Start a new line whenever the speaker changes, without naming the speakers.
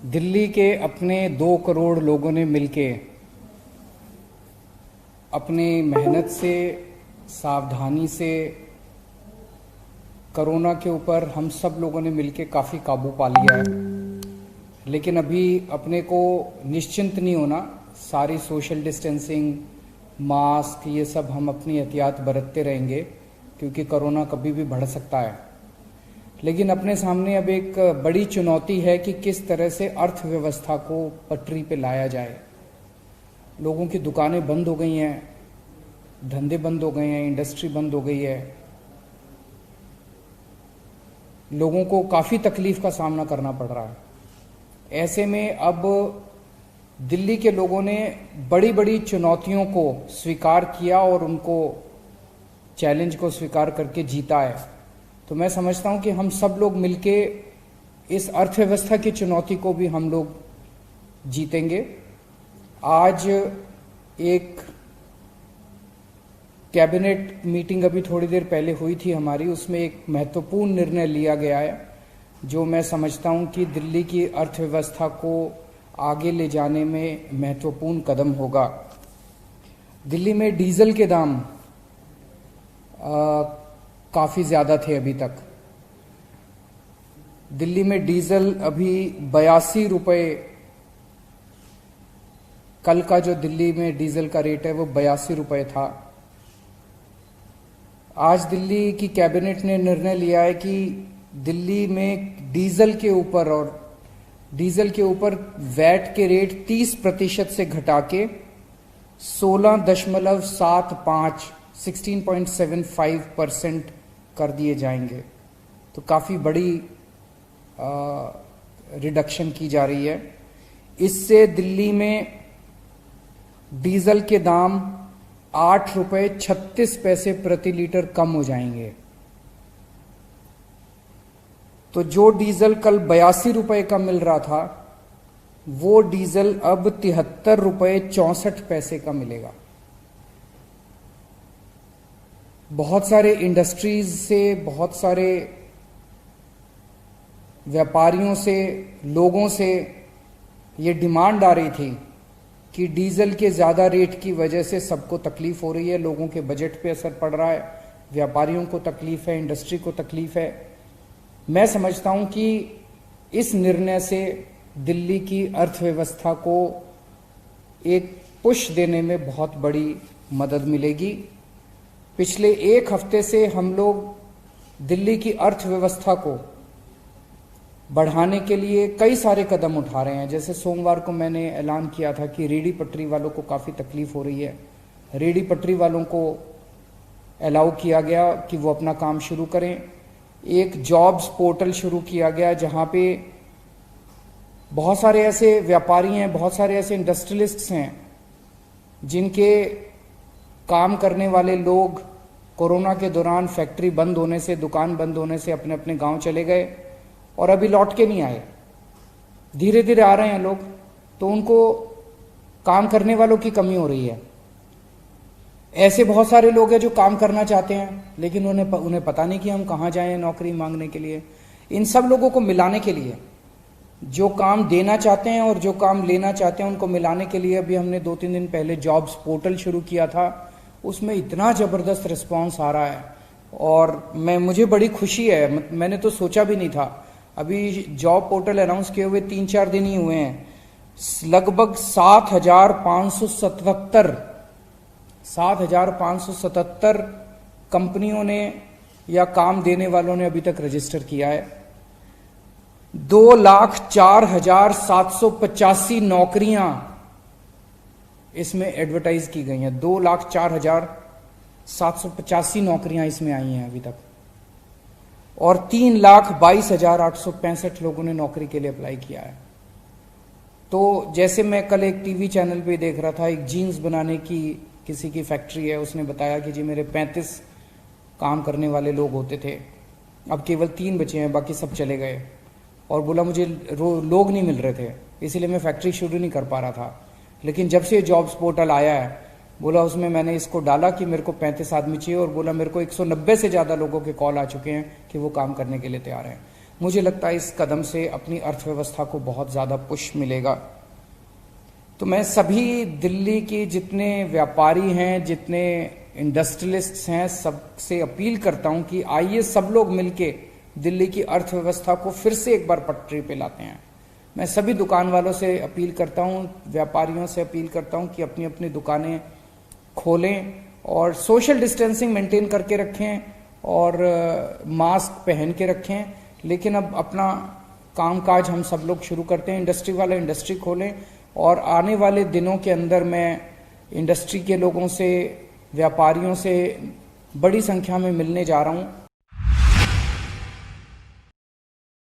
दिल्ली के अपने 2 करोड़ लोगों ने मिलके अपनी मेहनत से, सावधानी से कोरोना के ऊपर हम सब लोगों ने मिलके काफ़ी काबू पा लिया है। लेकिन अभी अपने को निश्चिंत नहीं होना। सारी सोशल डिस्टेंसिंग, मास्क, ये सब हम अपनी एहतियात बरतते रहेंगे क्योंकि कोरोना कभी भी बढ़ सकता है। लेकिन अपने सामने अब एक बड़ी चुनौती है कि किस तरह से अर्थव्यवस्था को पटरी पे लाया जाए। लोगों की दुकानें बंद हो गई हैं, धंधे बंद हो गए हैं, इंडस्ट्री बंद हो गई है। लोगों को काफ़ी तकलीफ का सामना करना पड़ रहा है। ऐसे में अब दिल्ली के लोगों ने बड़ी बड़ी चुनौतियों को स्वीकार किया और उनको चैलेंज को स्वीकार करके जीता है। तो मैं समझता हूं कि हम सब लोग मिलके इस अर्थव्यवस्था की चुनौती को भी हम लोग जीतेंगे। आज एक कैबिनेट मीटिंग अभी थोड़ी देर पहले हुई थी हमारी, उसमें एक महत्वपूर्ण निर्णय लिया गया है जो मैं समझता हूं कि दिल्ली की अर्थव्यवस्था को आगे ले जाने में महत्वपूर्ण कदम होगा। दिल्ली में डीजल के दाम काफ़ी ज़्यादा थे अभी तक। दिल्ली में डीजल अभी 82 रुपये, कल का जो दिल्ली में डीजल का रेट है वो 82 रुपये था। आज दिल्ली की कैबिनेट ने निर्णय लिया है कि दिल्ली में डीजल के ऊपर वैट के रेट 30% से घटा के 16.75% कर दिए जाएंगे। तो काफ़ी बड़ी रिडक्शन की जा रही है। इससे दिल्ली में डीजल के दाम 8.36 रुपये प्रति लीटर कम हो जाएंगे। तो जो डीजल कल 82 रुपये का मिल रहा था वो डीजल अब 73.64 रुपये का मिलेगा। बहुत सारे इंडस्ट्रीज से, बहुत सारे व्यापारियों से, लोगों से ये डिमांड आ रही थी कि डीजल के ज़्यादा रेट की वजह से सबको तकलीफ हो रही है, लोगों के बजट पे असर पड़ रहा है, व्यापारियों को तकलीफ है, इंडस्ट्री को तकलीफ है। मैं समझता हूं कि इस निर्णय से दिल्ली की अर्थव्यवस्था को एक पुश देने में बहुत बड़ी मदद मिलेगी। पिछले एक हफ्ते से हम लोग दिल्ली की अर्थव्यवस्था को बढ़ाने के लिए कई सारे कदम उठा रहे हैं। जैसे सोमवार को मैंने ऐलान किया था कि रेहड़ी पटरी वालों को काफ़ी तकलीफ हो रही है। रेहड़ी पटरी वालों को अलाउ किया गया कि वो अपना काम शुरू करें। एक जॉब्स पोर्टल शुरू किया गया जहां पे बहुत सारे ऐसे व्यापारी हैं, बहुत सारे ऐसे इंडस्ट्रियलिस्ट्स हैं जिनके काम करने वाले लोग कोरोना के दौरान फैक्ट्री बंद होने से, दुकान बंद होने से अपने अपने गांव चले गए और अभी लौट के नहीं आए। धीरे धीरे आ रहे हैं लोग, तो उनको काम करने वालों की कमी हो रही है। ऐसे बहुत सारे लोग हैं जो काम करना चाहते हैं लेकिन उन्हें पता नहीं कि हम कहाँ जाएं नौकरी मांगने के लिए। इन सब लोगों को मिलाने के लिए, जो काम देना चाहते हैं और जो काम लेना चाहते हैं, उनको मिलाने के लिए अभी हमने 2-3 दिन पहले जॉब्स पोर्टल शुरू किया था। उसमें इतना ज़बरदस्त रिस्पॉन्स आ रहा है और मुझे बड़ी खुशी है। मैंने तो सोचा भी नहीं था। अभी जॉब पोर्टल अनाउंस किए हुए 3-4 दिन ही हुए हैं, लगभग 7,577 कंपनियों ने या काम देने वालों ने अभी तक रजिस्टर किया है। 2,04,785 नौकरियां इसमें एडवर्टाइज की गई हैं। 2,04,785 नौकरियां इसमें आई हैं अभी तक और 3,22,865 लोगों ने नौकरी के लिए अप्लाई किया है। तो जैसे मैं कल एक टीवी चैनल पे देख रहा था, एक जीन्स बनाने की किसी की फैक्ट्री है, उसने बताया कि जी मेरे 35 काम करने वाले लोग होते थे, अब केवल 3 बचे हैं, बाकी सब चले गए। और बोला मुझे लोग नहीं मिल रहे थे, इसीलिए मैं फैक्ट्री शुरू नहीं कर पा रहा था। लेकिन जब से ये जॉब्स पोर्टल आया है, बोला उसमें मैंने इसको डाला कि मेरे को 35 आदमी चाहिए और बोला मेरे को 190 से ज़्यादा लोगों के कॉल आ चुके हैं कि वो काम करने के लिए तैयार हैं। मुझे लगता है इस कदम से अपनी अर्थव्यवस्था को बहुत ज़्यादा पुश मिलेगा। तो मैं सभी दिल्ली के जितने व्यापारी हैं, जितने इंडस्ट्रियलिस्ट्स हैं, सबसे अपील करता हूं कि आइए सब लोग मिलके दिल्ली की अर्थव्यवस्था को फिर से एक बार पटरी पे लाते हैं। मैं सभी दुकान वालों से अपील करता हूं, व्यापारियों से अपील करता हूं कि अपनी अपनी दुकानें खोलें और सोशल डिस्टेंसिंग मेंटेन करके रखें और मास्क पहन के रखें। लेकिन अब अपना कामकाज हम सब लोग शुरू करते हैं। इंडस्ट्री वाले इंडस्ट्री खोलें और आने वाले दिनों के अंदर मैं इंडस्ट्री के लोगों से, व्यापारियों से बड़ी संख्या में मिलने जा रहा हूं